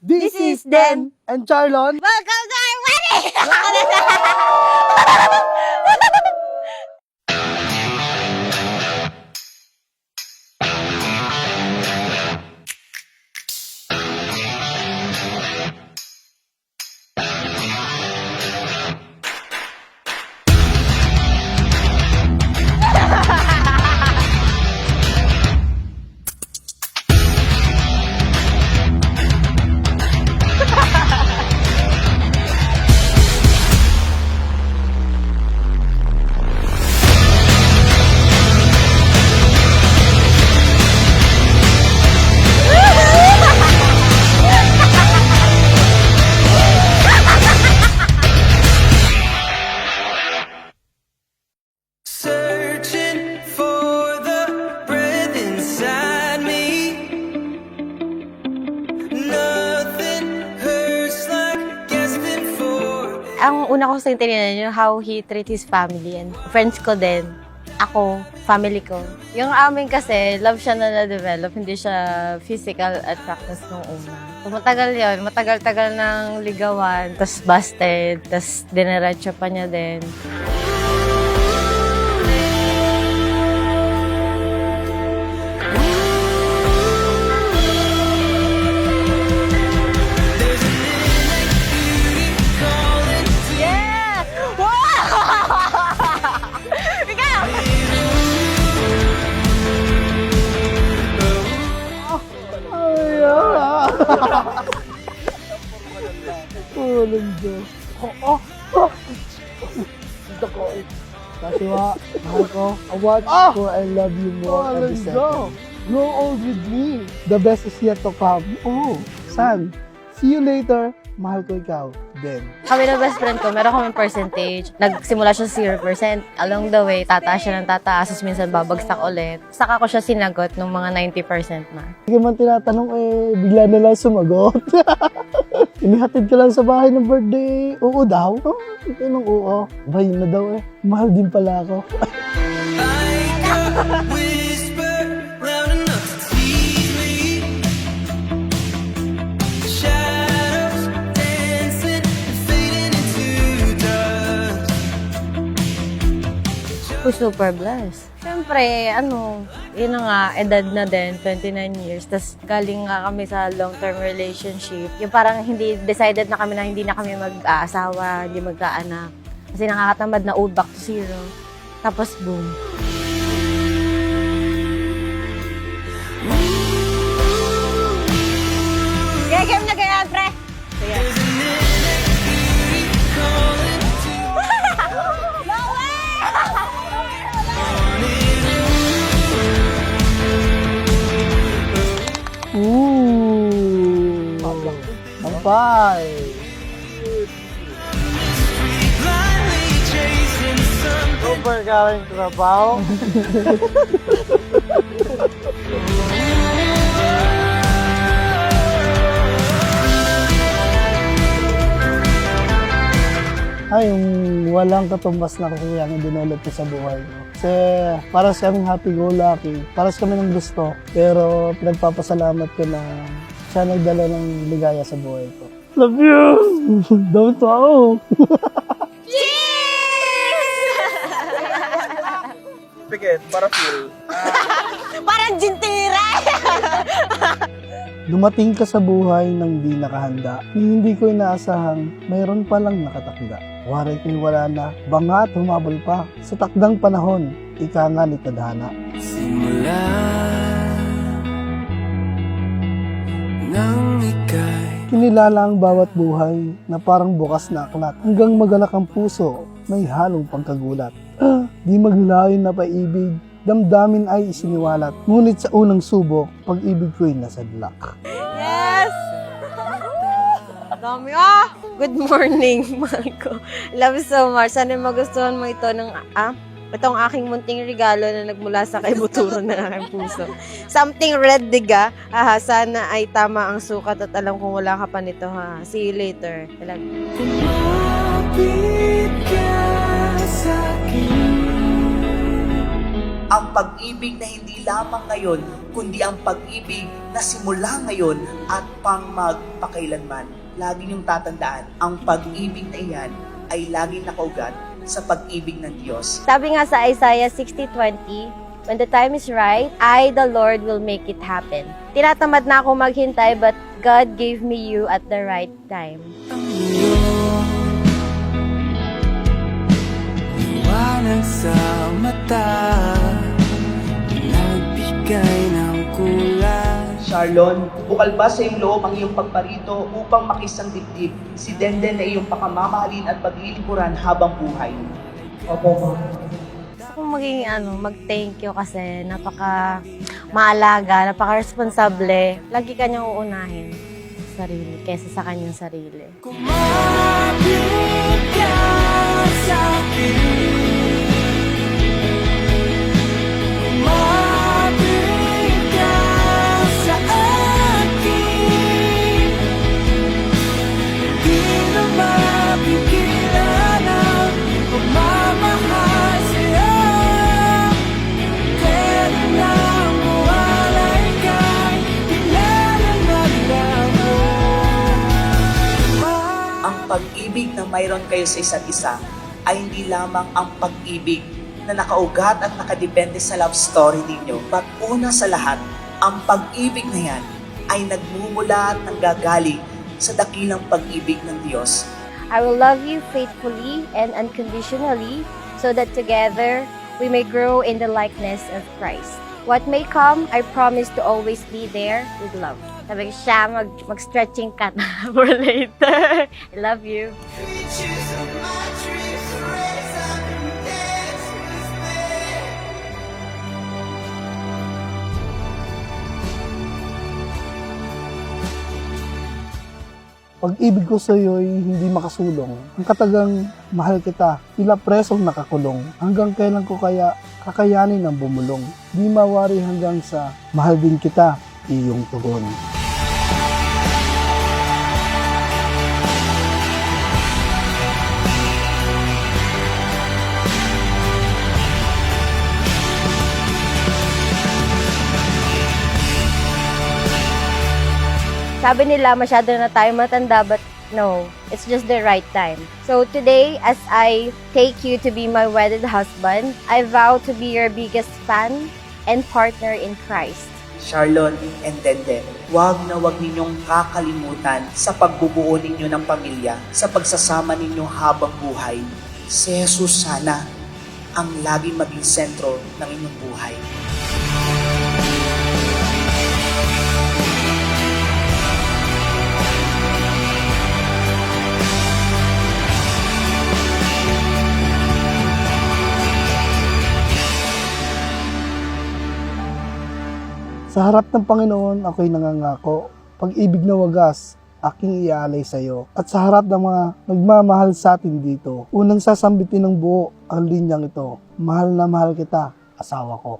This is Den and Charlon. Welcome to our wedding! Searching for the breath inside me. Nothing hurts like guessing for. Ang una ko sa tininan yung how he treat his family and friends ko din. Ako, family ko. Yung amin kasi, love siya na na-develop, hindi siya physical attractness nung una. So, matagal yun, matagal-tagal ng ligawan, tas busted, tas dinerecho pa niya din. Yeah! Wow! Ikaw! Walang Diyos. Ito ko. Kasiwa, mahal ko. I want you for I love you more every second. Grow old with me. The best is yet to come. Oh, son. See you later. Mahal ko ikaw. Den. Kami ng best friend ko, meron kaming percentage. Nagsimula siya 0%. Along the way, tataas siya ng tataas, tapos minsan babagsak ulit. Saka ko siya sinagot ng mga 90% na. Hindi man tinatanong bigla na lang sumagot. Inihatid ka lang sa bahay ng birthday. Oo daw. Oh, ito nung oo. Bahay na daw Mahal din pala ako. Like a whisper loud enough to tease me. Shadows dancing and fading into dust. We're super blessed. Siyempre, yun na nga, edad na din, 29 years. Tapos galing nga kami sa long-term relationship. Yung parang hindi, decided na kami na hindi na kami mag-aasawa, hindi magkaanak. Kasi nakakatamad na old back to zero. Tapos boom. Kaya game na kaya, pre! Sige. No way! Ooh. Ampay. Blindly chasing something. Super galing trabaho. Ay, yung walang katumbas na kakayang dinulot ko sa buhay ko. Kasi paras kaming happy-go-lucky, paras kami ng gusto, pero pinagpapasalamat ko na siya nagdala ng ligaya sa buhay ko. Love you! Don't tao! Pikit, para feel. Parang jintira! Dumating ka sa buhay nang di nakahanda. Hindi ko inaasahang mayroon palang nakatakda. Waray ko'y wala na, bangat humabol pa. Sa takdang panahon, ika nga ni tadhana. Simula nang ika'y Kinilala ang bawat buhay na parang bukas na aklat. Hanggang magalak ang puso, may halong pagkagulat. Di maglayon na paibig, damdamin ay isiniwalat. Ngunit sa unang subok, pag-ibig ko'y nasadlak. Yes! Dami Good morning, mahal ko. Love so much. Sana magustuhan mo ito ng itong aking munting regalo na nagmula sa kaibuturan ng aking puso. Something red, diga. Sana ay tama ang sukat at alam kong wala ka pa nito, ha. See you later. I love you. kumapit ka sa'kin. Ang pag-ibig na hindi lamang ngayon, kundi ang pag-ibig na simula ngayon at pang magpakailanman. Lagi niyong tatandaan, ang pag-ibig na iyan ay laging nakaugat sa pag-ibig ng Diyos. Sabi nga sa Isaiah 60:20, when the time is right, I, the Lord, will make it happen. Tinatamad na ako maghintay, but God gave me you at the right time. Liwanag sa mata, nagbigay ng kulay. Charlon, bukal ba sa iyong loob ang iyong pagparito upang makisang dibdib si Denden na iyong pakamamahalin at paglilingkuran habang buhay? Opo, ma'am. Gusto kong mag-thank you kasi maalaga, napaka-responsable. Lagi kanyang uunahin sa sarili kaysa sa kanyang sarili. Kumapit ka sa akin, kumapit ka sa akin, di na mapigilan ang pagmamahal sa'yo. Kaya lang mawalay ka'y pinalaman ako. Ang pag-ibig na mayroon kayo sa isa't isa ay hindi lamang ang pag-ibig na nakaugat at nakadepende sa love story ninyo. But una sa lahat, ang pag-ibig na yan ay nagmumula at nanggagaling sa dakilang pag-ibig ng Diyos. I will love you faithfully and unconditionally so that together we may grow in the likeness of Christ. What may come, I promise to always be there with love. Sabi ko siya, mag-stretching ka na for later. I love you. Creatures of my dreams raise up and dance with me. Pag-ibig ko sa iyo ay hindi makasulong. Ang katagang mahal kita, tila presong nakakulong. Hanggang kailan ko kaya kakayanin ang bumulong? Di mawari hanggang sa mahal din kita, iyong tugon. Sabi nila masyado na tayo matanda, but no, it's just the right time. So today, as I take you to be my wedded husband, I vow to be your biggest fan and partner in Christ. Charlon and Denden, huwag na huwag ninyong kakalimutan sa pagbubuo ninyo ng pamilya, sa pagsasama ninyo habang buhay. Si Jesus sana ang laging maging sentro ng inyong buhay. Sa harap ng Panginoon, ako'y nangangako, pag-ibig na wagas, aking iaalay sa iyo. At sa harap ng mga nagmamahal sa atin dito, unang sasambitin ng buo ang linyang ito, mahal na mahal kita, asawa ko.